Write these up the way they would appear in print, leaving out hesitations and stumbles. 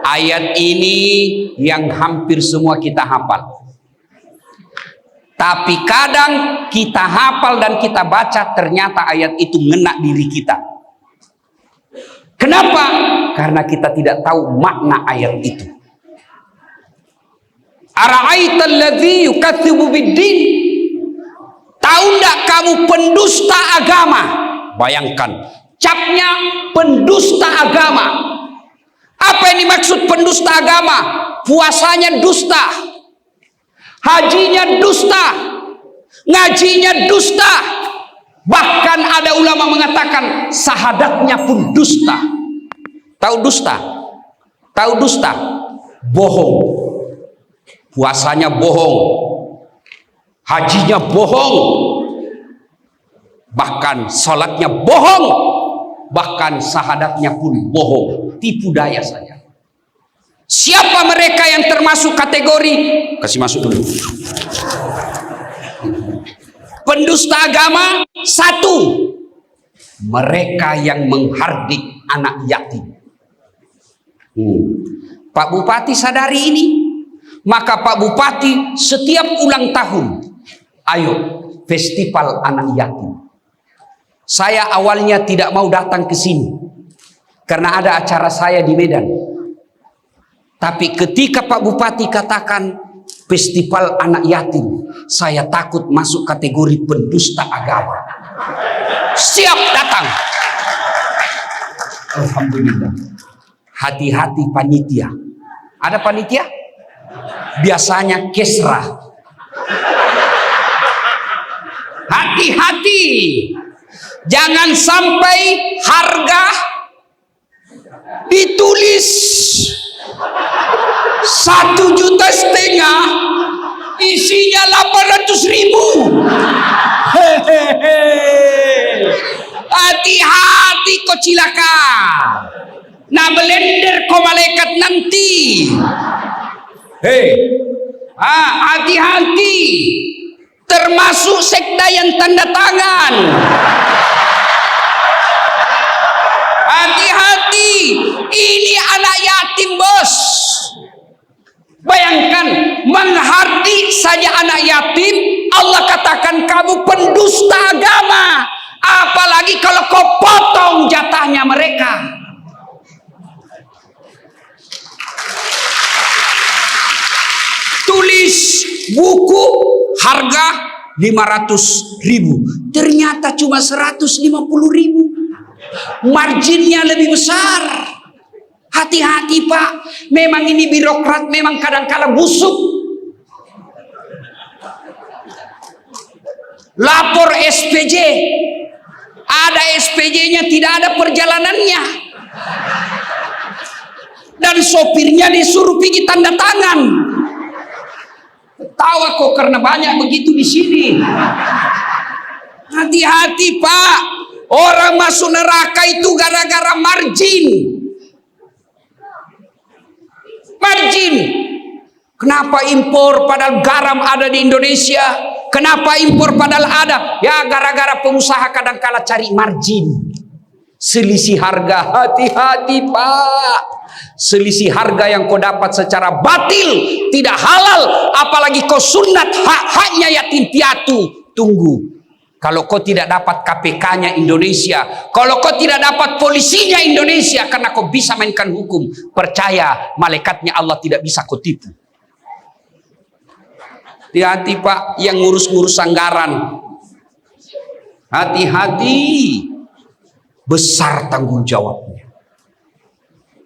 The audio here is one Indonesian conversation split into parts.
Ayat ini yang hampir semua kita hafal. Tapi kadang kita hafal dan kita baca, ternyata ayat itu ngena diri kita. Kenapa? Karena kita tidak tahu makna ayat itu. Ara'aital ladzi yukatsibu biddin. Tahu enggak kamu pendusta agama? Bayangkan, capnya pendusta agama. Apa yang dimaksud pendusta agama? Puasanya dusta, hajinya dusta, ngajinya dusta. Bahkan ada ulama mengatakan syahadatnya pun dusta. Tahu dusta? Tahu dusta? Bohong. Puasanya bohong, hajinya bohong, bahkan sholatnya bohong, bahkan syahadatnya pun bohong. Tipu daya saja. Siapa mereka yang termasuk kategori? Kasih masuk dulu. Pendusta agama, satu, mereka yang menghardik anak yatim. Pak Bupati sadari ini. Maka Pak Bupati setiap ulang tahun, ayo festival anak yatim. Saya awalnya tidak mau datang ke sini karena ada acara saya di Medan. Tapi ketika Pak Bupati katakan festival anak yatim, saya takut masuk kategori pendusta agama. Siap datang. Alhamdulillah. Hati-hati panitia. Ada panitia? Biasanya kesra. Hati-hati, jangan sampai harga ditulis 1,5 juta, isinya 800.000. Hati-hati kau cilaka. Nah belender kau malaikat nanti. Hati-hati, termasuk sekda yang tanda tangan. Hati-hati, ini anak yatim bos. Bayangkan, menghardik saja anak yatim, Allah katakan kamu pendusta agama. Apalagi kalau kau potong jatahnya mereka. Tulis buku harga 500.000, ternyata cuma 150.000. Marginnya lebih besar. Hati-hati Pak, memang ini birokrat memang kadang-kala busuk. Lapor SPJ, ada SPJ-nya tidak ada perjalanannya, dan sopirnya disuruh pergi tanda tangan. Tawa kok karena banyak begitu di sini. Hati-hati Pak, orang masuk neraka itu gara-gara margin. Margin. Kenapa impor padahal garam ada di Indonesia? Kenapa impor padahal ada? Ya gara-gara pengusaha kadang-kala cari margin. Selisih harga. Hati-hati Pak. Selisih harga yang kau dapat secara batil, tidak halal, apalagi kau sunat hak-haknya yatim piatu. Tunggu, kalau kau tidak dapat KPK-nya Indonesia, kalau kau tidak dapat polisinya Indonesia, karena kau bisa mainkan hukum, percaya malaikatnya Allah tidak bisa kau tipu. Hati-hati Pak yang ngurus-ngurus anggaran. Hati-hati, besar tanggung jawabnya.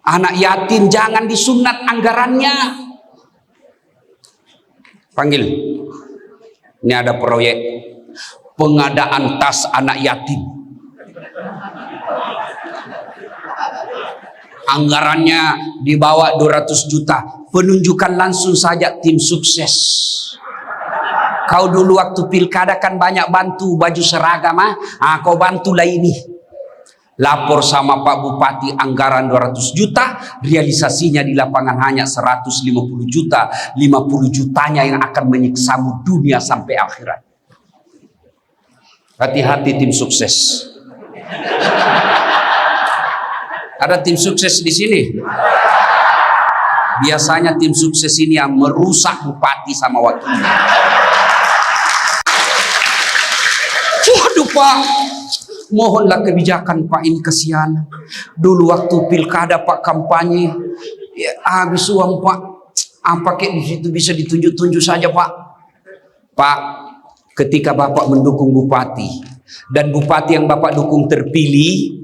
Anak yatim jangan disunat anggarannya. Panggil. Ini ada proyek pengadaan tas anak yatim. Anggarannya dibawa 200 juta. Penunjukan langsung saja tim sukses. Kau dulu waktu pilkada kan banyak bantu baju seragam, kau bantulah ini. Lapor sama Pak Bupati anggaran 200 juta, realisasinya di lapangan hanya 150 juta. 50 jutanya yang akan menyiksamu dunia sampai akhirat. Hati-hati tim sukses. Ada tim sukses di sini? Biasanya tim sukses ini yang merusak bupati sama wakilnya. Waduh Pak, mohonlah kebijakan Pak, ini kasihan. Dulu waktu pilkada Pak kampanye, ya, habis uang Pak, apa kayak di situ bisa ditunjuk-tunjuk saja Pak. Pak, ketika Bapak mendukung bupati dan bupati yang Bapak dukung terpilih,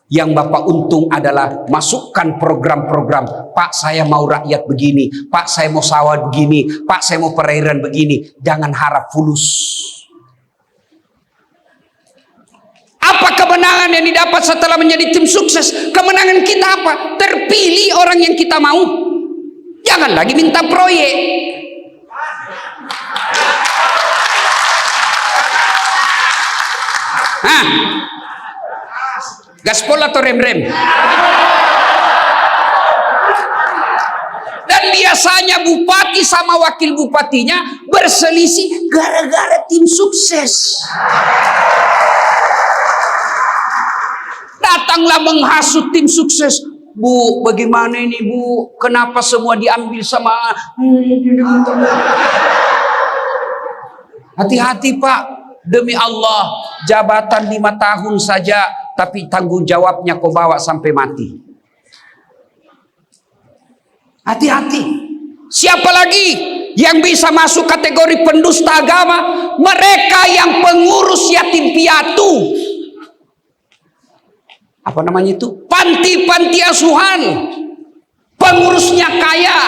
yang Bapak untung adalah masukkan program-program. Pak, saya mau rakyat begini, Pak, saya mau sawah begini, Pak, saya mau perairan begini. Jangan harap fulus. Apa kemenangan yang didapat setelah menjadi tim sukses? Kemenangan kita apa? Terpilih orang yang kita mau. Jangan lagi minta proyek. Hah? Gaspol atau rem-rem? Dan biasanya bupati sama wakil bupatinya berselisih gara-gara tim sukses. Datanglah menghasut tim sukses. Bu, bagaimana ini Bu? Kenapa semua diambil sama... Hati-hati Pak. Demi Allah, jabatan 5 tahun saja, tapi tanggung jawabnya kau bawa sampai mati. Hati-hati. Siapa lagi yang bisa masuk kategori pendusta agama? Mereka yang pengurus yatim piatu. Apa namanya itu? Panti-panti asuhan. Pengurusnya kaya,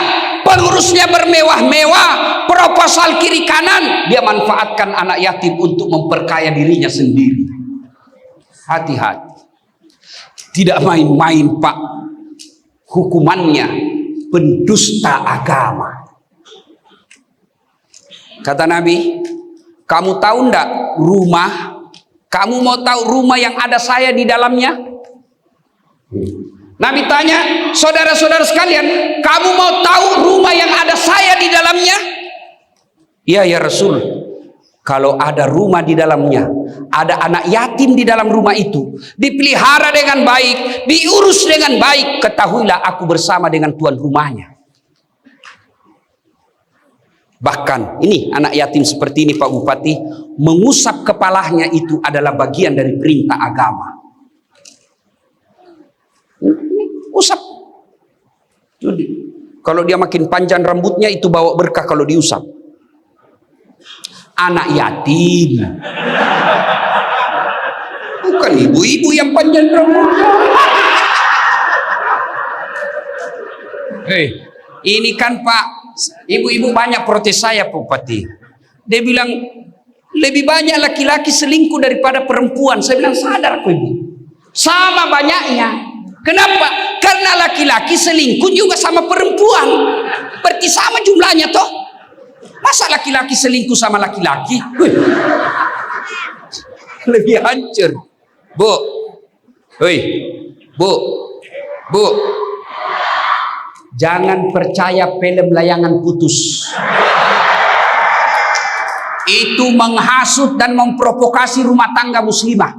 pengurusnya bermewah-mewah, proposal kiri kanan, dia manfaatkan anak yatim untuk memperkaya dirinya sendiri. Hati-hati. Tidak main-main Pak. Hukumannya pendusta agama. Kata Nabi, kamu tahu enggak rumah? Kamu mau tahu rumah yang ada saya di dalamnya? Nabi tanya, saudara-saudara sekalian, kamu mau tahu rumah yang ada saya di dalamnya? Iya ya Rasul. Kalau ada rumah di dalamnya, ada anak yatim di dalam rumah itu, dipelihara dengan baik, diurus dengan baik, ketahuilah aku bersama dengan tuan rumahnya. Bahkan ini anak yatim seperti ini Pak Bupati, mengusap kepalanya itu adalah bagian dari perintah agama. Usap. Kalau dia makin panjang rambutnya itu bawa berkah kalau diusap. Anak yatim. Bukan ibu-ibu yang panjang rambutnya. Ini kan Pak, ibu-ibu banyak protes saya Pak Bupati. Dia bilang lebih banyak laki-laki selingkuh daripada perempuan. Saya bilang sadar aku ibu. Sama banyaknya. Kenapa? Karena laki-laki selingkuh juga sama perempuan. Berarti sama jumlahnya toh. Masa laki-laki selingkuh sama laki-laki? Lebih hancur. Bu. Hei. Bu. Bu. Jangan percaya film layangan putus. Itu menghasut dan memprovokasi rumah tangga muslimah.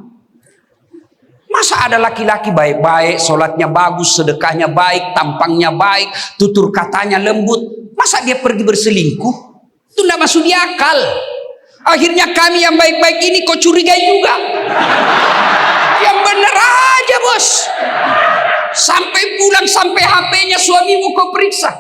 Masa ada laki-laki baik-baik, sholatnya bagus, sedekahnya baik, tampangnya baik, tutur katanya lembut. Masa dia pergi berselingkuh? Itu tidak masuk di akal. Akhirnya kami yang baik-baik ini kau curigai juga. Yang bener aja bos. Sampai pulang, sampai HP-nya suamimu kau periksa.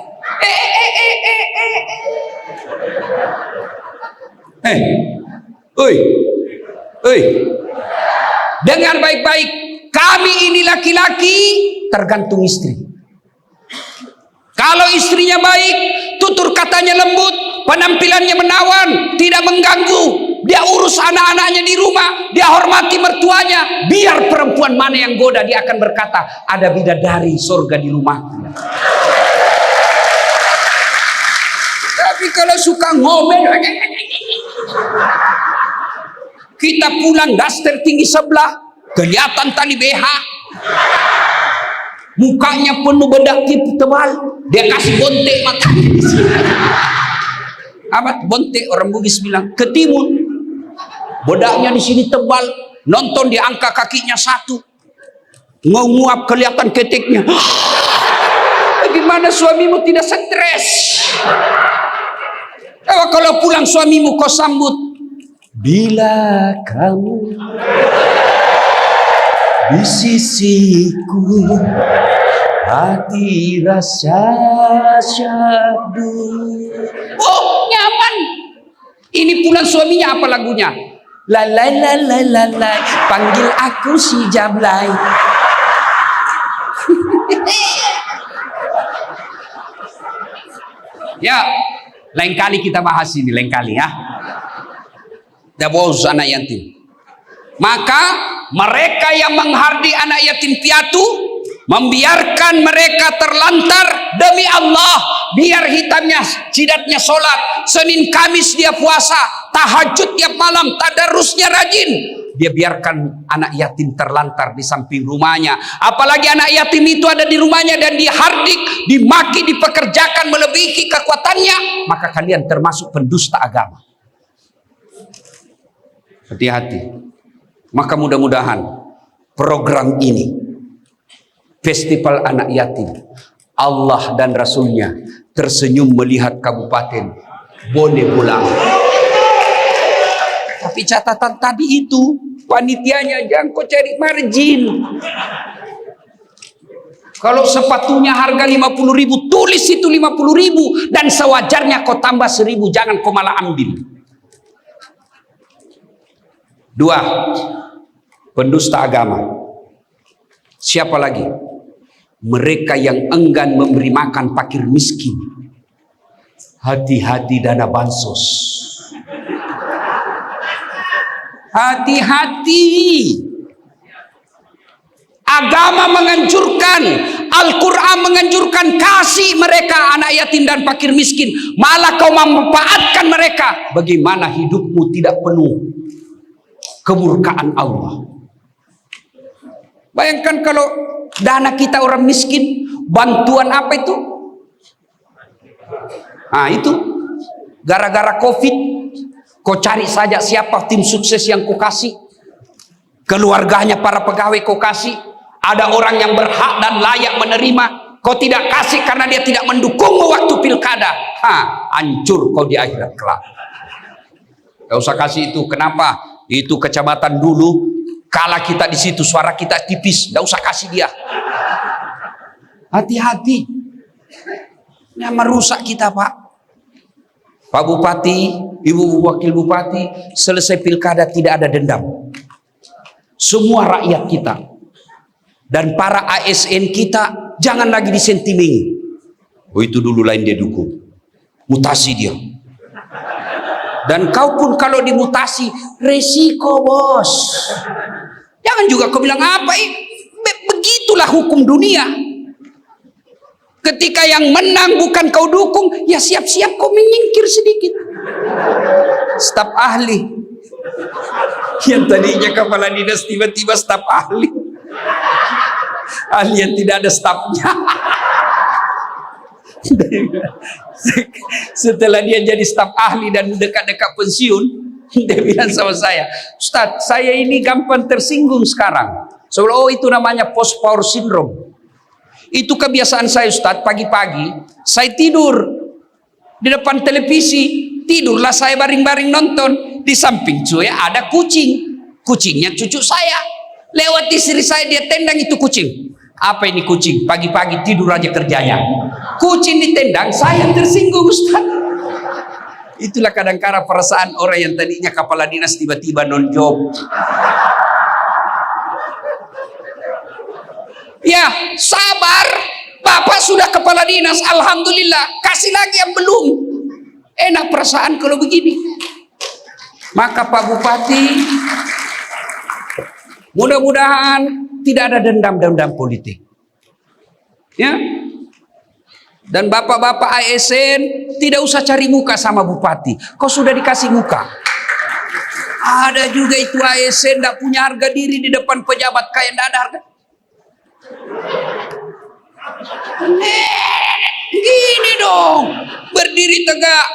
Dengar baik-baik, kami ini laki-laki tergantung istri. Kalau istrinya baik, tutur katanya lembut, penampilannya menawan, tidak mengganggu, dia urus anak-anaknya di rumah, dia hormati mertuanya, biar perempuan mana yang goda, dia akan berkata, ada bidadari surga di rumahku. Tapi kalau suka ngomel, kita pulang daster tinggi sebelah, kelihatan tali BH, mukanya penuh bedak tebal, dia kasih bontek matanya di sini. Apa bontek? Orang Bugis bilang ketimun. Bedaknya di sini tebal, nonton di angka kakinya 1, nguap kelihatan keteknya. Bagaimana suamimu tidak stres? Kalau pulang suamimu kau sambut, bila kamu di sisiku, hati rasa syahdu. Oh, nyaman. Ini pulang suaminya apa lagunya? La la la la la la, panggil aku si Jablay. Ya, lain kali kita bahas ini, lain kali ya. Dabos anak yatim. Maka mereka yang menghardi anak yatim piatu, membiarkan mereka terlantar, demi Allah, biar hitamnya jidatnya sholat, Senin Kamis dia puasa, tahajud tiap malam, tadarusnya rajin, dia biarkan anak yatim terlantar di samping rumahnya. Apalagi anak yatim itu ada di rumahnya dan dihardik, dimaki, dipekerjakan melebihi kekuatannya, maka kalian termasuk pendusta agama. Hati-hati. Maka mudah-mudahan program ini, Festival Anak Yatim, Allah dan Rasulnya tersenyum melihat Kabupaten Bone Bolang. Tapi catatan tadi itu, panitianya jangan kau cari margin. Kalau sepatunya harga 50.000, tulis itu 50.000 dan sewajarnya kau tambah 1.000, jangan kau malah ambil. 2, pendusta agama. Siapa lagi? Mereka yang enggan memberi makan fakir miskin. Hati-hati dana bansos. Hati-hati. Agama menganjurkan, Al-Quran menganjurkan, kasih mereka anak yatim dan fakir miskin. Malah kau memanfaatkan mereka. Bagaimana hidupmu tidak penuh kemurkaan Allah? Bayangkan kalau dana kita orang miskin, bantuan apa itu? Nah itu, gara-gara COVID, kau cari saja siapa tim sukses yang kau kasih. Keluarganya para pegawai kau kasih. Ada orang yang berhak dan layak menerima, kau tidak kasih karena dia tidak mendukungmu waktu pilkada. Hancur kau di akhirat kelak. Gak usah kasih itu. Kenapa? Itu kecamatan dulu, kala kita di situ suara kita tipis, tidak usah kasih dia. Hati-hati, ini merusak kita Pak. Pak Bupati, Ibu Wakil Bupati, selesai pilkada tidak ada dendam. Semua rakyat kita dan para ASN kita jangan lagi disentimengi. Oh itu dulu lain dia dukung, mutasi dia. Dan kau pun kalau dimutasi, resiko bos. Jangan juga kau bilang apa, begitulah hukum dunia. Ketika yang menang bukan kau dukung, ya siap-siap kau menyingkir sedikit. Staf ahli. Yang tadinya kepala dinas tiba-tiba staf ahli. Ahli yang tidak ada stafnya. Setelah dia jadi staf ahli dan dekat-dekat pensiun, dia bilang sama saya, Ustadz, saya ini gampang tersinggung sekarang. Soalnya itu namanya post power syndrome. Itu kebiasaan saya Ustadz, pagi-pagi saya tidur di depan televisi, tidurlah saya baring-baring nonton. Di samping saya ada kucing, kucingnya cucu saya. Lewat istri saya, dia tendang itu kucing. Apa ini kucing? Pagi-pagi tidur aja kerjanya. Kucing ditendang, saya tersinggung Ustaz. Itulah kadang-kadang perasaan orang yang tadinya kepala dinas tiba-tiba non-job. Ya, sabar. Bapak sudah kepala dinas, alhamdulillah. Kasih lagi yang belum. Enak perasaan kalau begini. Maka Pak Bupati, mudah-mudahan tidak ada dendam-dendam politik. Ya. Dan bapak-bapak ASN tidak usah cari muka sama bupati. Kau sudah dikasih muka. Ada juga itu ASN tidak punya harga diri di depan pejabat, kayak tidak ada harga. Gini dong, berdiri tegak,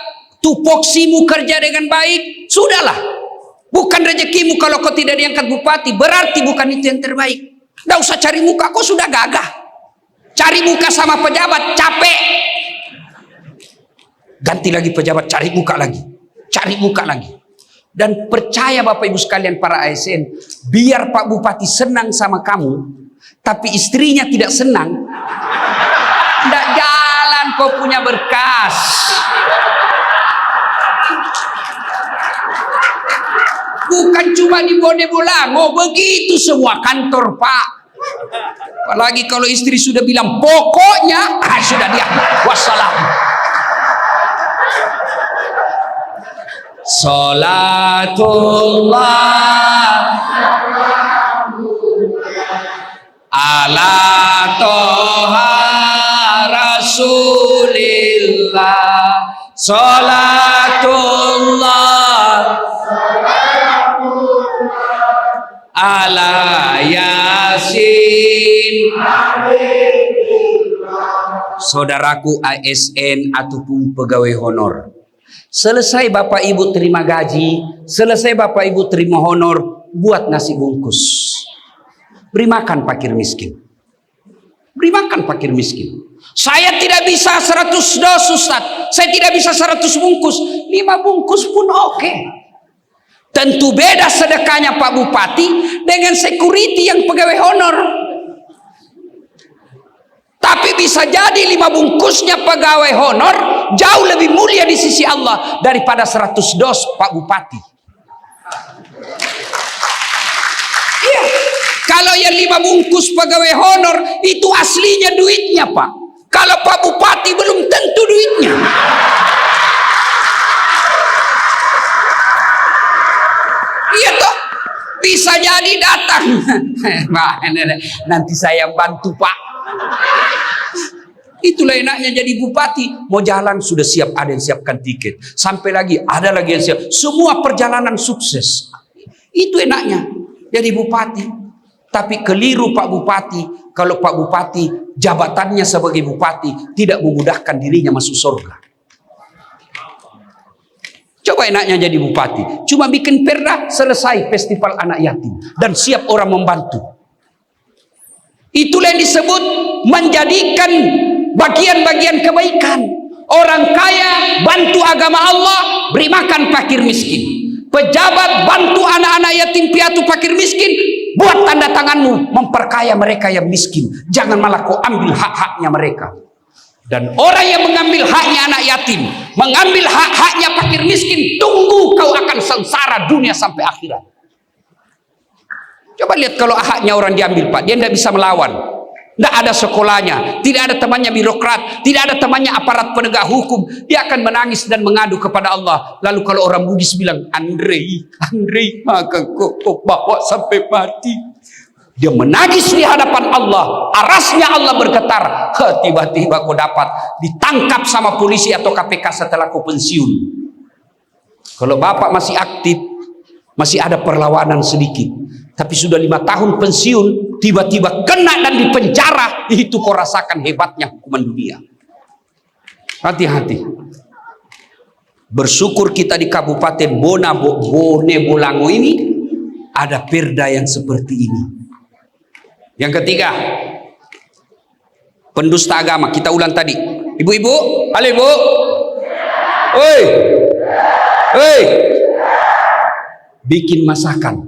tupoksimu kerja dengan baik, sudahlah. Bukan rezekimu kalau kau tidak diangkat bupati, berarti bukan itu yang terbaik. Tidak usah cari muka, kau sudah gagah. cari muka sama pejabat, capek. Ganti lagi pejabat, cari muka lagi. Cari muka lagi. Dan percaya Bapak Ibu sekalian para ASN, biar Pak Bupati senang sama kamu, tapi istrinya tidak senang, tidak jalan kau punya berkas. Bukan cuma di Bone Bolango, begitu semua kantor Pak. Apalagi kalau istri sudah bilang pokoknya, sudah dia wassalam. Salatullah ala toha rasulillah. Salatullah ala yasin. Saudaraku ASN ataupun pegawai honor, selesai Bapak Ibu terima gaji, selesai Bapak Ibu terima honor, buat nasi bungkus, beri makan fakir miskin. Beri makan fakir miskin. Saya tidak bisa 100 dos Ustaz, saya tidak bisa 100 bungkus, 5 bungkus pun oke. Tentu beda sedekahnya Pak Bupati dengan security yang pegawai honor. Tapi bisa jadi 5 bungkusnya pegawai honor jauh lebih mulia di sisi Allah daripada 100 dos Pak Bupati. Iya, kalau yang 5 bungkus pegawai honor itu aslinya duitnya Pak. Kalau Pak Bupati belum tentu duitnya. Iya toh, bisa jadi datang. Nanti saya bantu Pak. Itulah enaknya jadi bupati. Mau jalan sudah siap, ada yang siapkan tiket. Sampai lagi ada lagi yang siap. Semua perjalanan sukses. Itu enaknya jadi bupati. Tapi keliru Pak Bupati kalau Pak Bupati jabatannya sebagai bupati tidak memudahkan dirinya masuk surga. Coba enaknya jadi bupati, cuma bikin perda, selesai festival anak yatim dan siap orang membantu. Itulah yang disebut menjadikan bagian-bagian kebaikan. Orang kaya bantu agama Allah, beri makan fakir miskin. Pejabat bantu anak-anak yatim piatu fakir miskin, buat tanda tanganmu memperkaya mereka yang miskin. Jangan malah kau ambil hak-haknya mereka. Dan orang yang mengambil haknya anak yatim, mengambil hak-haknya fakir miskin, tunggu kau akan sengsara dunia sampai akhirat. Coba lihat kalau haknya orang diambil Pak, dia tidak bisa melawan, tidak ada sekolahnya, tidak ada temannya birokrat, tidak ada temannya aparat penegak hukum, dia akan menangis dan mengadu kepada Allah. Lalu kalau orang Bugis bilang, Andre, maka kau bawa sampai mati. Dia menangis di hadapan Allah, arasnya Allah bergetar. Tiba-tiba kau dapat ditangkap sama polisi atau KPK setelah kau pensiun. Kalau bapak masih aktif, masih ada perlawanan sedikit. Tapi sudah 5 tahun pensiun, tiba-tiba kena dan dipenjara, itu kau rasakan hebatnya hukuman dunia. Hati-hati. Bersyukur kita di Kabupaten Bone Bolango ini ada perda yang seperti ini. Yang ketiga, pendusta agama. Kita ulang tadi. Ibu-ibu, halo ibu. Oi, oi, bikin masakan.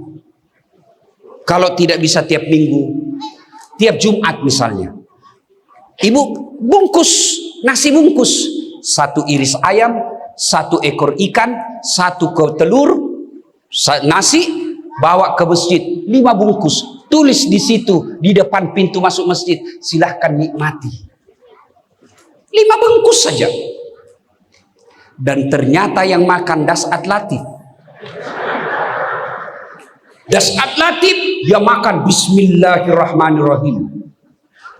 Kalau tidak bisa tiap minggu, tiap Jumat misalnya, ibu bungkus nasi bungkus, 1 iris ayam, 1 ekor ikan, 1 telur, nasi, bawa ke masjid, 5 bungkus. Tulis di situ di depan pintu masuk masjid, silahkan nikmati. 5 bungkus saja. Dan ternyata yang makan Dasat Latif. Dasat Latif dia makan Bismillahirrahmanirrahim.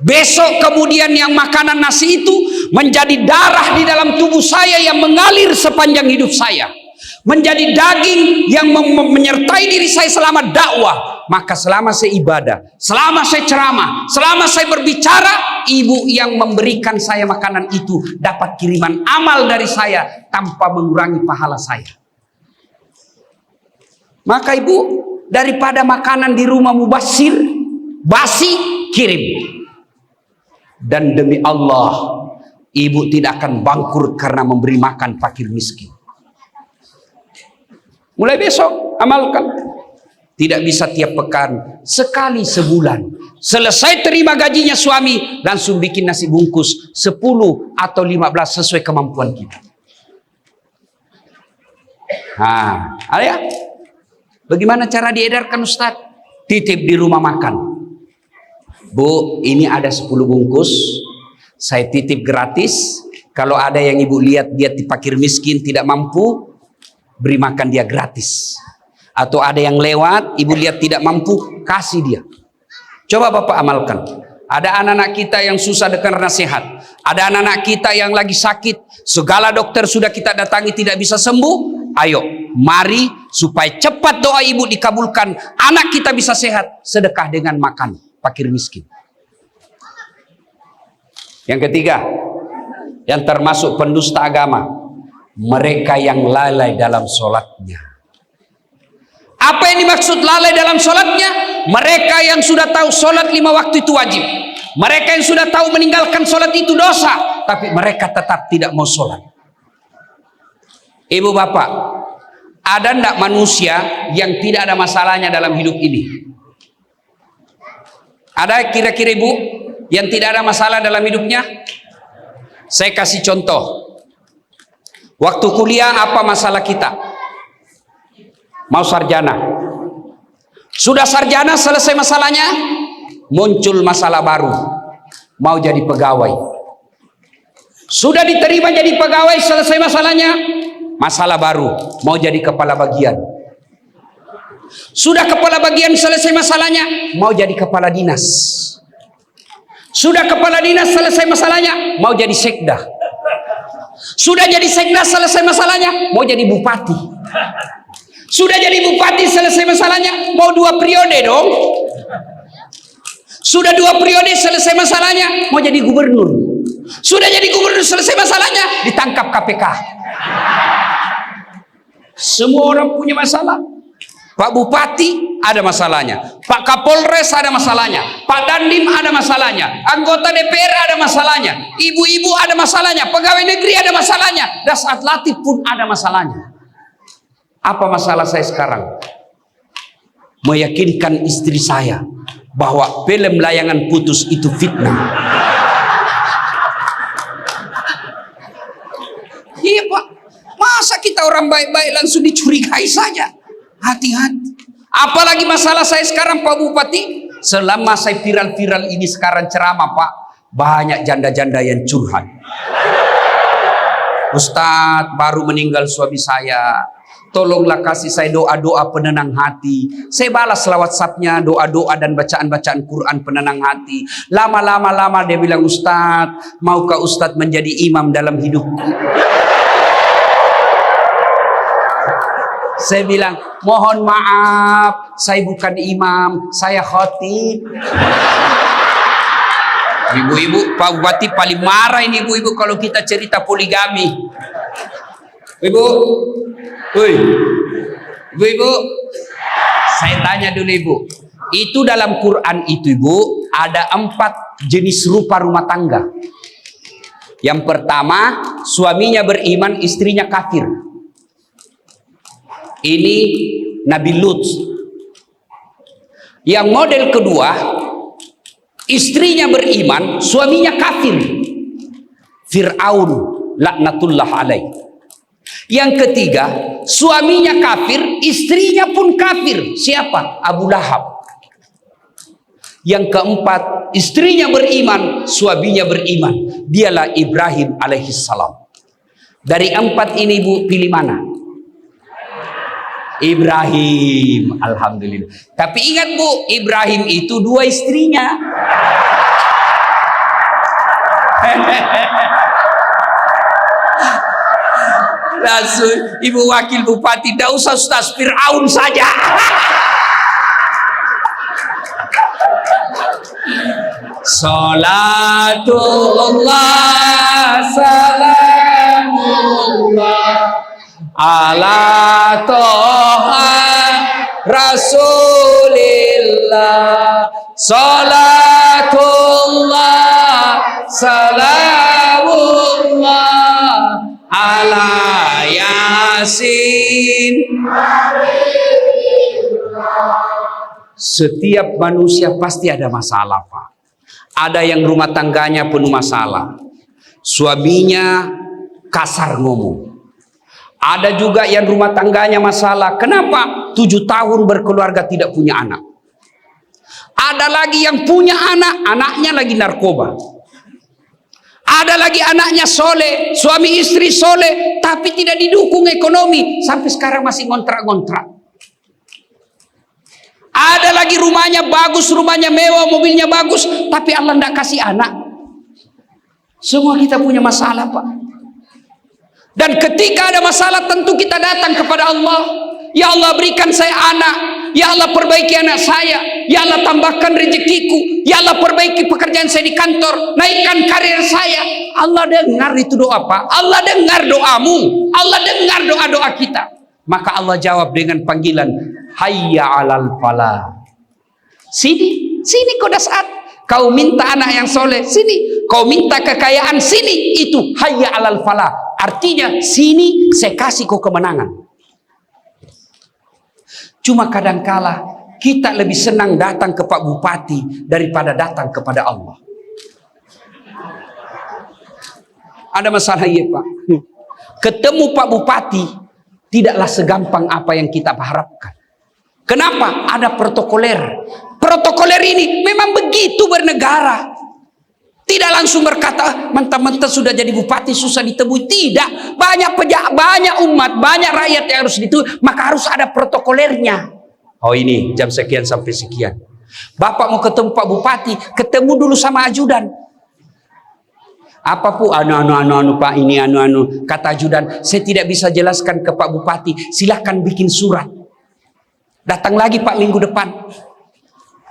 Besok kemudian yang makanan nasi itu menjadi darah di dalam tubuh saya yang mengalir sepanjang hidup saya. Menjadi daging yang menyertai diri saya selama dakwah. Maka selama saya ibadah, selama saya ceramah, selama saya berbicara, ibu yang memberikan saya makanan itu dapat kiriman amal dari saya tanpa mengurangi pahala saya. Maka ibu, daripada makanan di rumah mubasir, basi, kirim. Dan demi Allah, ibu tidak akan bangkrut karena memberi makan fakir miskin. Mulai besok amalkan. Tidak bisa tiap pekan, sekali sebulan. Selesai terima gajinya suami, langsung bikin nasi bungkus 10 atau 15 sesuai kemampuan kita. Ada ya? Bagaimana cara diedarkan Ustaz? Titip di rumah makan. Bu, ini ada 10 bungkus, saya titip gratis. Kalau ada yang ibu lihat dia fakir miskin tidak mampu, beri makan dia gratis. Atau ada yang lewat, ibu lihat tidak mampu, kasih dia. Coba Bapak amalkan. Ada anak-anak kita yang susah dengan nasihat. Ada anak-anak kita yang lagi sakit, segala dokter sudah kita datangi tidak bisa sembuh. Ayo, mari supaya cepat doa ibu dikabulkan, anak kita bisa sehat, sedekah dengan makan fakir miskin. Yang ketiga, yang termasuk pendusta agama, mereka yang lalai dalam sholatnya. Apa yang dimaksud lalai dalam sholatnya? Mereka yang sudah tahu sholat 5 waktu itu wajib. Mereka yang sudah tahu meninggalkan sholat itu dosa, tapi mereka tetap tidak mau sholat. Ibu bapak, ada ndak manusia yang tidak ada masalahnya dalam hidup ini? Ada kira-kira ibu yang tidak ada masalah dalam hidupnya? Saya kasih contoh. Waktu kuliah apa masalah kita? Mau sarjana. Sudah sarjana selesai masalahnya, muncul masalah baru. Mau jadi pegawai. Sudah diterima jadi pegawai, selesai masalahnya, masalah baru. Mau jadi kepala bagian. Sudah kepala bagian selesai masalahnya, mau jadi kepala dinas. Sudah kepala dinas selesai masalahnya, mau jadi sekda. Sudah jadi sekda selesai masalahnya, mau jadi bupati. Sudah jadi bupati selesai masalahnya, mau 2 periode dong. Sudah 2 periode selesai masalahnya, mau jadi gubernur. Sudah jadi gubernur selesai masalahnya, ditangkap KPK. Semua orang punya masalah. Pak Bupati ada masalahnya, Pak Kapolres ada masalahnya, Pak Dandim ada masalahnya, anggota DPR ada masalahnya, ibu-ibu ada masalahnya, pegawai negeri ada masalahnya, Dasat Latif pun ada masalahnya. Apa masalah saya sekarang? Meyakinkan istri saya bahwa film layangan putus itu fitnah. Iya Pak, masa kita orang baik-baik langsung dicurigai saja? Hati-hati. Apalagi masalah saya sekarang Pak Bupati, selama saya viral-viral ini sekarang ceramah Pak, banyak janda-janda yang curhat. Ustadz, baru meninggal suami saya, tolonglah kasih saya doa-doa penenang hati. Saya balas WhatsApp-nya, doa-doa dan bacaan-bacaan Quran penenang hati. Lama-lama dia bilang, Ustadz, maukah Ustadz menjadi imam dalam hidupku? Saya bilang, mohon maaf, saya bukan imam, saya khotib. Ibu-ibu, Pak Bupati paling marah ini ibu-ibu kalau kita cerita poligami. Ibu, ibu, saya tanya dulu ibu, itu dalam Quran itu ibu ada 4 jenis rupa rumah tangga. Yang pertama, suaminya beriman, istrinya kafir. Ini Nabi Lut. Yang model kedua, istrinya beriman, suaminya kafir. Fir'aun laknatullah alaih. Yang ketiga, suaminya kafir, istrinya pun kafir. Siapa? Abu Lahab. Yang keempat, istrinya beriman, suaminya beriman. Dialah Ibrahim alaihissalam. Dari 4 ini ibu pilih mana? Ibrahim, alhamdulillah. Tapi ingat bu, Ibrahim itu 2 istrinya. Langsung ibu wakil bupati, tidak usah Ustaz, Fir'aun saja. Salatullah salamullah ala toha rasulillah. Salatullah Salamullah ala Yasin. Setiap manusia pasti ada masalah, Pak. Ada yang rumah tangganya penuh masalah. Suaminya kasar ngomong. Ada juga yang rumah tangganya masalah. Kenapa? 7 tahun berkeluarga tidak punya anak. Ada lagi yang punya anak, anaknya lagi narkoba. Ada lagi anaknya soleh, suami istri soleh, tapi tidak didukung ekonomi. Sampai sekarang masih ngontrak-ngontrak. Ada lagi rumahnya bagus, rumahnya mewah, mobilnya bagus, tapi Allah tidak kasih anak. Semua kita punya masalah, Pak. Dan ketika ada masalah tentu kita datang kepada Allah. Ya Allah, berikan saya anak. Ya Allah, perbaiki anak saya. Ya Allah, tambahkan rezekiku. Ya Allah, perbaiki pekerjaan saya di kantor. Naikkan karir saya. Allah dengar itu doa, Pak. Allah dengar doamu. Allah dengar doa-doa kita. Maka Allah jawab dengan panggilan, hayya 'alal falah. Sini kau saat kau minta anak yang soleh, sini. Kau minta kekayaan, sini. Itu hayya 'alal falah. Artinya sini saya kasih kau kemenangan. Cuma kadangkala kita lebih senang datang ke Pak Bupati daripada datang kepada Allah. Ada masalah ya, Pak. Ketemu Pak Bupati tidaklah segampang apa yang kita harapkan. Kenapa? Ada protokoler. Protokoler ini memang begitu bernegara. Tidak langsung berkata, mentah-mentah sudah jadi bupati susah ditemui. Tidak. Banyak umat, banyak rakyat yang harus ditemui. Maka harus ada protokolernya. Oh ini, jam sekian sampai sekian. Bapak mau ketemu Pak Bupati, ketemu dulu sama ajudan. Apa pu anu Pak ini anu kata ajudan, saya tidak bisa jelaskan ke Pak Bupati, silakan bikin surat. Datang lagi Pak minggu depan.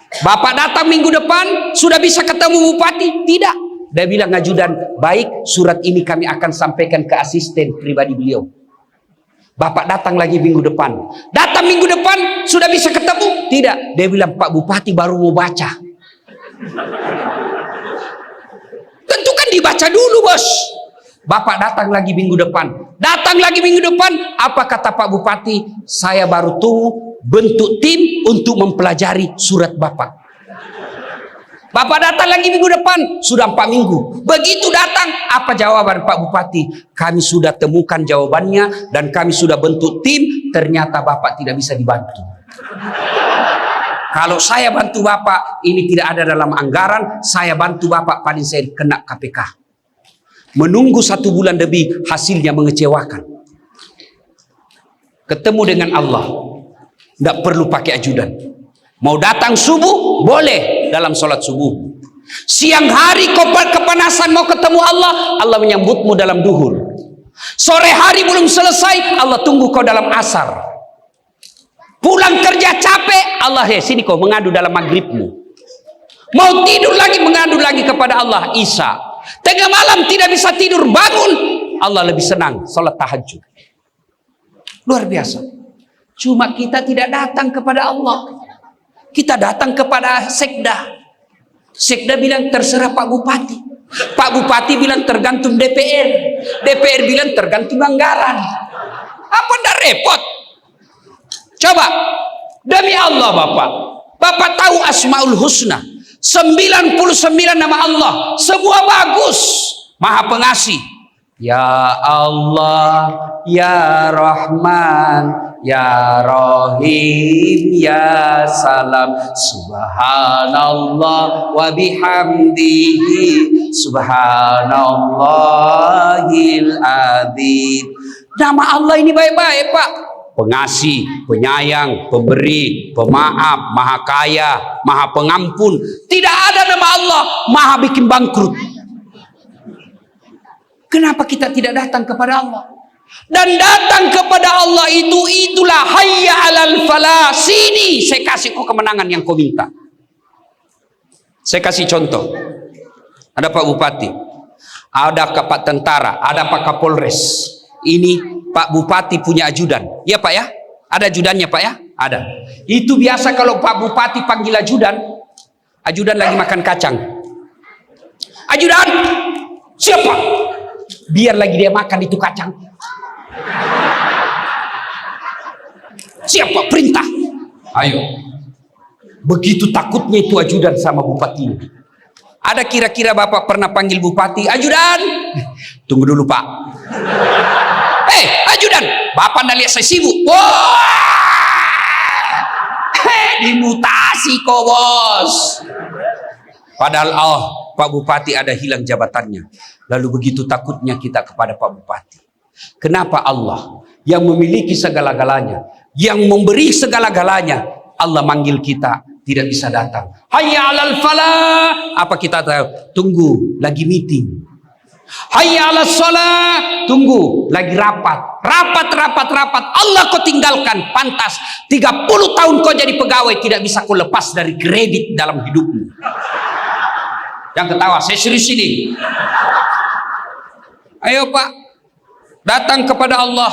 Bapak datang minggu depan sudah bisa ketemu Bupati? Tidak. Dia bilang ajudan, baik, surat ini kami akan sampaikan ke asisten pribadi beliau. Bapak datang lagi minggu depan. Datang minggu depan sudah bisa ketemu? Tidak. Dia bilang Pak Bupati baru mau baca. Tentu kan dibaca dulu, Bos. Bapak datang lagi minggu depan. Datang lagi minggu depan. Apa kata Pak Bupati? Saya baru tunggu bentuk tim untuk mempelajari surat Bapak. Bapak datang lagi minggu depan. Sudah 4 minggu. Begitu datang. Apa jawaban Pak Bupati? Kami sudah temukan jawabannya. Dan kami sudah bentuk tim. Ternyata Bapak tidak bisa dibantu. Kalau saya bantu Bapak, ini tidak ada dalam anggaran. Saya bantu Bapak, paling saya kena KPK. Menunggu 1 bulan lebih, hasilnya mengecewakan. Ketemu dengan Allah, tidak perlu pakai ajudan. Mau datang subuh, boleh dalam sholat subuh. Siang hari kau kepanasan mau ketemu Allah, Allah menyambutmu dalam duhur. Sore hari belum selesai, Allah tunggu kau dalam asar. Pulang kerja capek, Allah sini kau mengadu dalam maghribmu. Mau tidur lagi, mengadu lagi kepada Allah Isya. Tengah malam tidak bisa tidur, bangun, Allah lebih senang sholat tahajud. Luar biasa. Cuma kita tidak datang kepada Allah. Kita datang kepada sekda. Sekda bilang terserah Pak Bupati. Pak Bupati bilang tergantung DPR. DPR bilang tergantung anggaran. Apa ndak repot? Coba, demi Allah Bapak. Bapak tahu Asmaul Husna. 99 nama Allah. Semua bagus. Maha pengasih. Ya Allah, Ya Rahman, Ya Rahim, Ya Salam. Subhanallah wa bihamdihi. Subhanallahil azim. Nama Allah ini baik-baik, Pak. Pengasih, penyayang, pemberi, pemaaf, maha kaya, maha pengampun. Tidak ada nama Allah maha bikin bangkrut. Kenapa kita tidak datang kepada Allah? Dan datang kepada Allah itulah hayya 'alal falah. Sini saya kasih kau kemenangan yang kau minta. Saya kasih contoh. Ada Pak Bupati, ada Pak Tentara, ada Pak Kapolres. Ini Pak Bupati punya ajudan. Ya Pak ya? Ada ajudannya Pak ya? Ada. Itu biasa kalau Pak Bupati panggil ajudan, ajudan lagi makan kacang. Ajudan, siapa? Biar lagi dia makan itu kacang. Siapa? Perintah. Ayo. Begitu takutnya itu ajudan sama bupati. Ada kira-kira Bapak pernah panggil bupati, ajudan? Tunggu dulu Pak. Ajudan, Bapak anda lihat saya sibuk. Wah, dimutasi kok bos. Padahal Pak Bupati ada hilang jabatannya. Lalu begitu takutnya kita kepada Pak Bupati. Kenapa Allah yang memiliki segala-galanya, yang memberi segala-galanya, Allah manggil kita tidak bisa datang. Hayya 'alal falah. Apa kita tahu? Tunggu, lagi meeting. Hayya 'alas shalah. Tunggu, lagi rapat. Rapat. Allah kau tinggalkan. Pantas 30 tahun kau jadi pegawai, tidak bisa kau lepas dari kredit dalam hidupmu. Yang ketawa, saya serius ini. Ayo Pak, datang kepada Allah.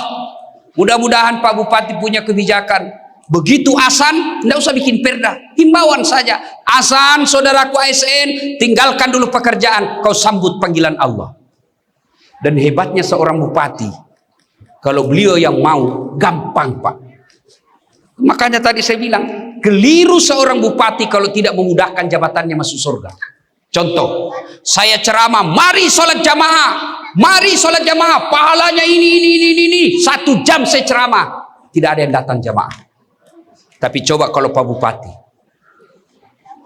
Mudah-mudahan Pak Bupati punya kebijakan. Begitu azan, tidak usah bikin perda, himbauan saja. Azan, saudaraku ASN, tinggalkan dulu pekerjaan, kau sambut panggilan Allah. Dan hebatnya seorang bupati, kalau beliau yang mau, gampang Pak. Makanya tadi saya bilang, keliru seorang bupati kalau tidak memudahkan jabatannya masuk surga. Contoh, saya ceramah, mari sholat jamaah, pahalanya ini. 1 jam saya ceramah, tidak ada yang datang jamaah. Tapi coba kalau Pak Bupati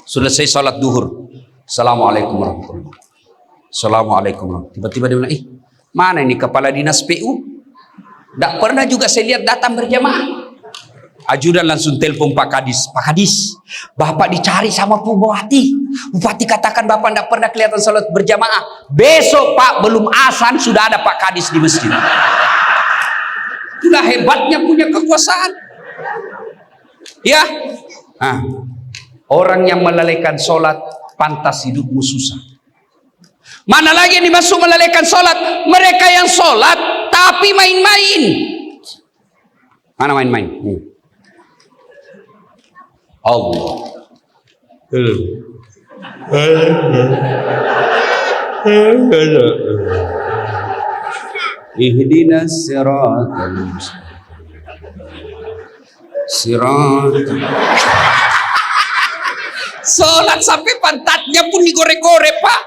selesai sholat duhur, Assalamualaikum warahmatullahi wabarakatuh, Assalamualaikum warahmatullahi wabarakatuh. Tiba-tiba dia bilang, mana ini kepala dinas PU? Tidak pernah juga saya lihat datang berjamaah. Ajudan langsung telepon Pak Kadis. Pak Kadis, Bapak dicari sama Bupati. Bupati katakan Bapak tidak pernah kelihatan sholat berjamaah. Besok Pak, belum azan sudah ada Pak Kadis di masjid. Itulah hebatnya punya kekuasaan. Ya, orang yang melalaikan sholat pantas hidupmu susah. Mana lagi yang dimaksud melalaikan sholat? Mereka yang sholat tapi main-main. Mana main-main? Allah. Ihdinas siratal mustaqim. Sholat sampai pantatnya pun digorek-gorek Pak.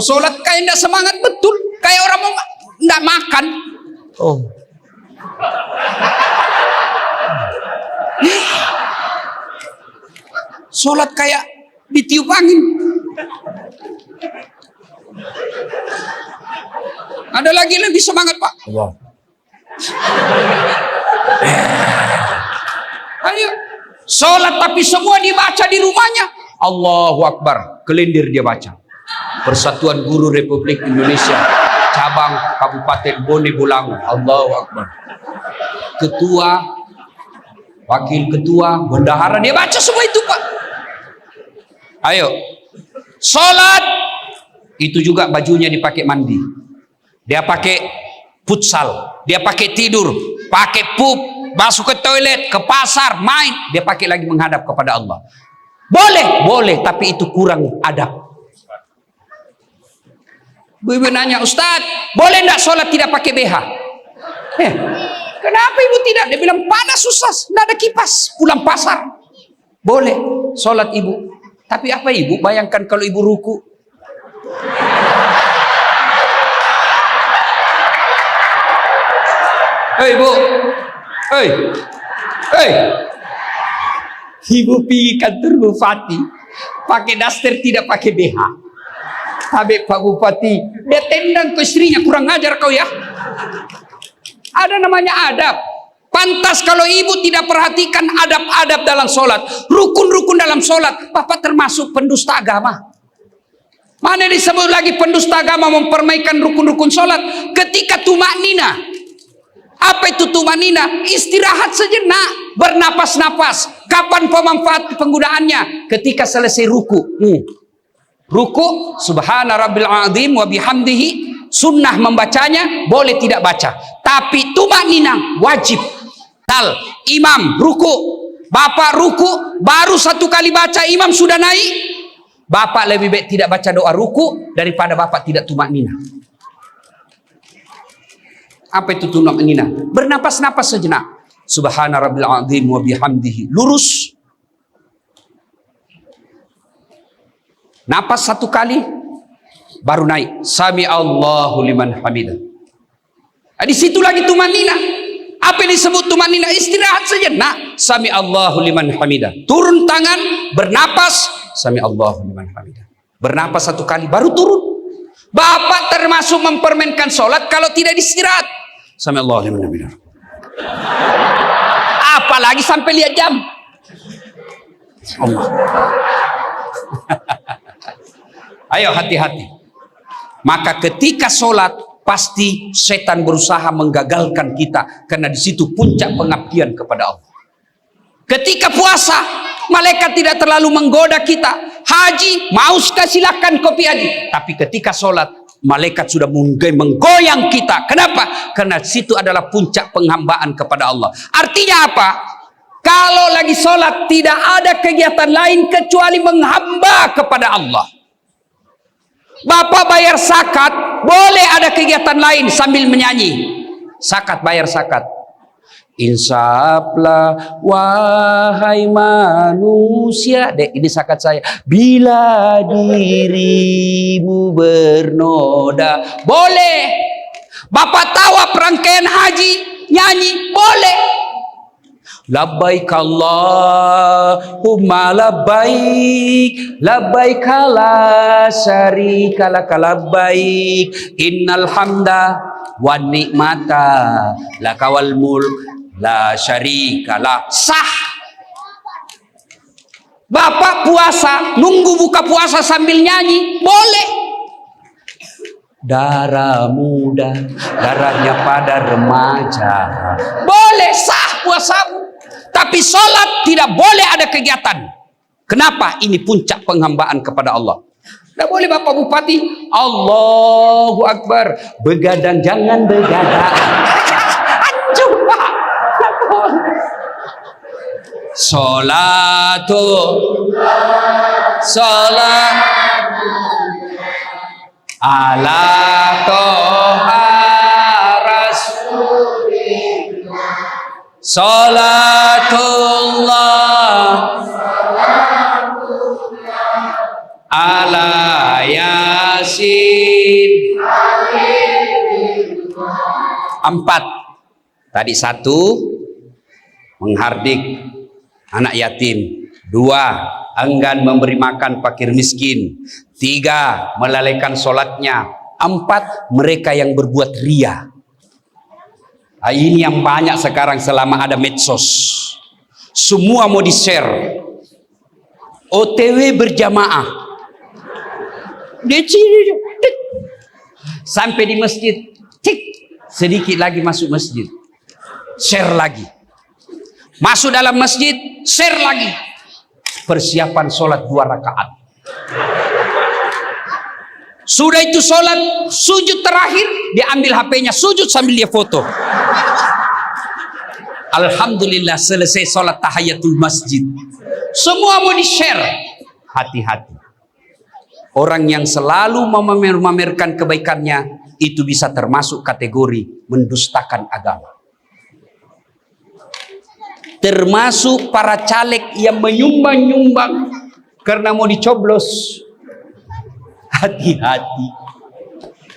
Sholat kayak tidak semangat betul, kayak orang mau tidak makan. Sholat kayak ditiup angin. Ada lagi lebih semangat Pak. Allah. Ayo, sholat tapi semua dibaca di rumahnya. Allahu Akbar, kelendir dia baca. Persatuan Guru Republik Indonesia, cabang Kabupaten Bone Bolango. Allahu Akbar. Ketua, wakil ketua, bendahara dia baca semua itu Pak. Ayo, sholat itu juga bajunya dipakai mandi, dia pakai futsal, dia pakai tidur, pakai pup, masuk ke toilet, ke pasar, main, dia pakai lagi menghadap kepada Allah. Boleh, tapi itu kurang adab. Ibu nanya, Ustadz, boleh enggak sholat tidak pakai BH? Kenapa ibu tidak? Dia bilang panas susah, enggak ada kipas, pulang pasar. Boleh sholat ibu. Tapi apa ibu? Bayangkan kalau ibu ruku. Ibu. Ibu pergi kantor bupati, pakai daster tidak pakai BH. Tapi Pak Bupati, dia tendang ke istrinya, kurang ajar kau ya. Ada namanya adab. Pantas kalau ibu tidak perhatikan adab-adab dalam sholat, rukun-rukun dalam sholat, Bapak termasuk pendusta agama. Mana disebut lagi pendusta agama mempermainkan rukun-rukun sholat? Ketika tumaknina. Apa itu tumaknina? Istirahat sejenak, bernapas-napas. Kapan pemanfaat penggunaannya? Ketika selesai ruku. Ruku, subhana rabbil azim wa bihamdihi, sunnah membacanya, boleh tidak baca. Tapi tumaknina wajib. Imam ruku, Bapak ruku, baru 1 kali baca, imam sudah naik. Bapak lebih baik tidak baca doa ruku daripada bapak tidak tumak nina. Apa itu tumak nina? Bernapas-napas sejenak. Subhana rabbil azim wa bihamdihi. Lurus. Napas satu kali, baru naik. Sami Allahu liman hamidah. Di situ lagi tumak nina. Apa yang disebut tumak nina? Istirahat sejenak. Sami Allahu liman hamidah. Turun tangan, bernapas. Sami Allahu liman hamidah. Bernapas satu kali baru turun. Bapak termasuk mempermainkan sholat kalau tidak istirahat. Sami Allahu liman hamidah. Apalagi sampai lihat jam. Allah. Ayo hati-hati. Maka ketika sholat pasti setan berusaha menggagalkan kita karena di situ puncak pengabdian kepada Allah. Ketika puasa, malaikat tidak terlalu menggoda kita. Haji, mau silakan kopi haji. Tapi ketika sholat, malaikat sudah menggoyang kita. Kenapa? Karena situ adalah puncak penghambaan kepada Allah. Artinya apa? Kalau lagi sholat, tidak ada kegiatan lain kecuali menghamba kepada Allah. Bapak bayar zakat, boleh ada kegiatan lain sambil menyanyi. Zakat, bayar zakat. Insaflah wahai manusia. Dek, ini zakat saya. Bila dirimu bernoda, boleh. Bapak tawa perangkaian haji, nyanyi, boleh. Labbaik Allahumma labbaik, labbaik la syarika lak labbaik, innal hamda wan ni'mata lakawal mulk la syarika la. Sah. Bapak puasa, nunggu buka puasa sambil nyanyi, boleh. Darah muda, darahnya pada remaja, boleh, sah puasamu. Tapi sholat tidak boleh ada kegiatan. Kenapa? Ini puncak penghambaan kepada Allah. Tidak boleh Bapak Bupati, Allahu Akbar, begadang jangan begadang. Anjur Pak. Sholat ala toha rasulillah. Salatullah ala yasin. Empat. Tadi satu, menghardik anak yatim. Dua, enggan memberi makan fakir miskin. Tiga, melalaikan sholatnya. Empat, mereka yang berbuat ria. Ini yang banyak sekarang selama ada medsos. Semua mau di-share. OTW berjamaah. Sampai di masjid. Tik. Sedikit lagi masuk masjid. Share lagi. Masuk dalam masjid. Share lagi. Persiapan sholat 2 rakaat. Sudah itu sholat, sujud terakhir, dia ambil HP-nya, sujud sambil dia foto. Alhamdulillah selesai sholat tahiyatul masjid. Semua mau di-share. Hati-hati. Orang yang selalu memamerkan kebaikannya, itu bisa termasuk kategori mendustakan agama. Termasuk para caleg yang menyumbang-nyumbang karena mau dicoblos. Hati-hati.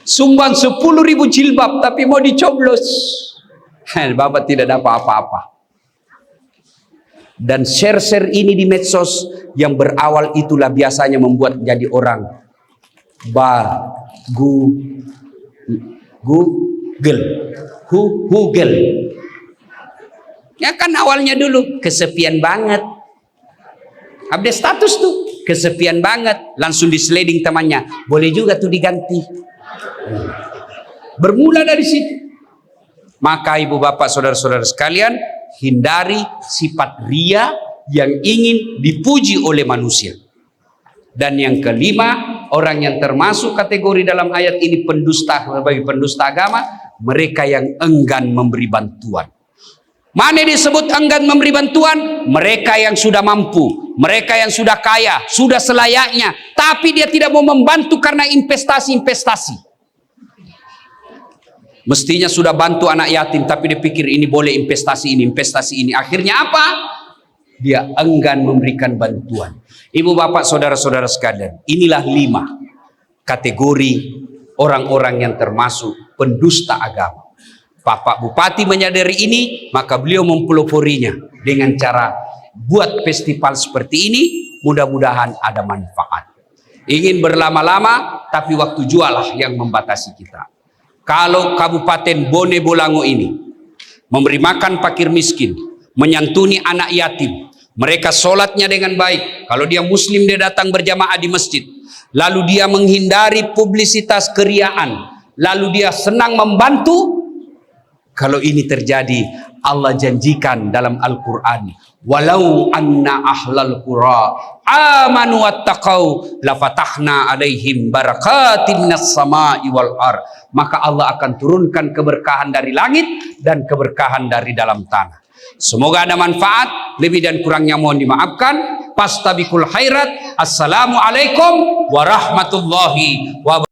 Sumbang 10.000 jilbab tapi mau dicoblos. Bapak tidak dapat apa-apa. Dan share-share ini di medsos yang berawal itulah biasanya membuat jadi orang Google. Ya kan awalnya dulu kesepian banget. Update status tuh. Kesepian banget, langsung di sliding temannya. Boleh juga tuh diganti. Bermula dari situ. Maka ibu bapak saudara-saudara sekalian, hindari sifat ria yang ingin dipuji oleh manusia. Dan yang kelima, orang yang termasuk kategori dalam ayat ini pendusta, bagi pendusta agama, mereka yang enggan memberi bantuan. Mana disebut enggan memberi bantuan? Mereka yang sudah mampu, mereka yang sudah kaya, sudah selayaknya, tapi dia tidak mau membantu karena investasi-investasi. Mestinya sudah bantu anak yatim, tapi dia pikir ini boleh investasi ini. Akhirnya apa? Dia enggan memberikan bantuan. Ibu bapak saudara-saudara sekalian, inilah 5 kategori orang-orang yang termasuk pendusta agama. Bapak Bupati menyadari ini, maka beliau mempeloporinya dengan cara buat festival seperti ini. Mudah-mudahan ada manfaat. Ingin berlama-lama, tapi waktu jualah yang membatasi kita. Kalau Kabupaten Bone Bolango ini memberi makan fakir miskin, menyantuni anak yatim, mereka sholatnya dengan baik. Kalau dia muslim, dia datang berjamaah di masjid. Lalu dia menghindari publisitas keriaan. Lalu dia senang membantu. Kalau ini terjadi, Allah janjikan dalam Al-Quran, walau anna ahlal qura amanu wattaqau lafatahna alaihim barakatin minas sama'i wal ar. Maka Allah akan turunkan keberkahan dari langit dan keberkahan dari dalam tanah. Semoga ada manfaat. Lebih dan kurangnya mohon dimaafkan. Fastabiqul khairat. Assalamualaikum warahmatullahi wabarakatuh.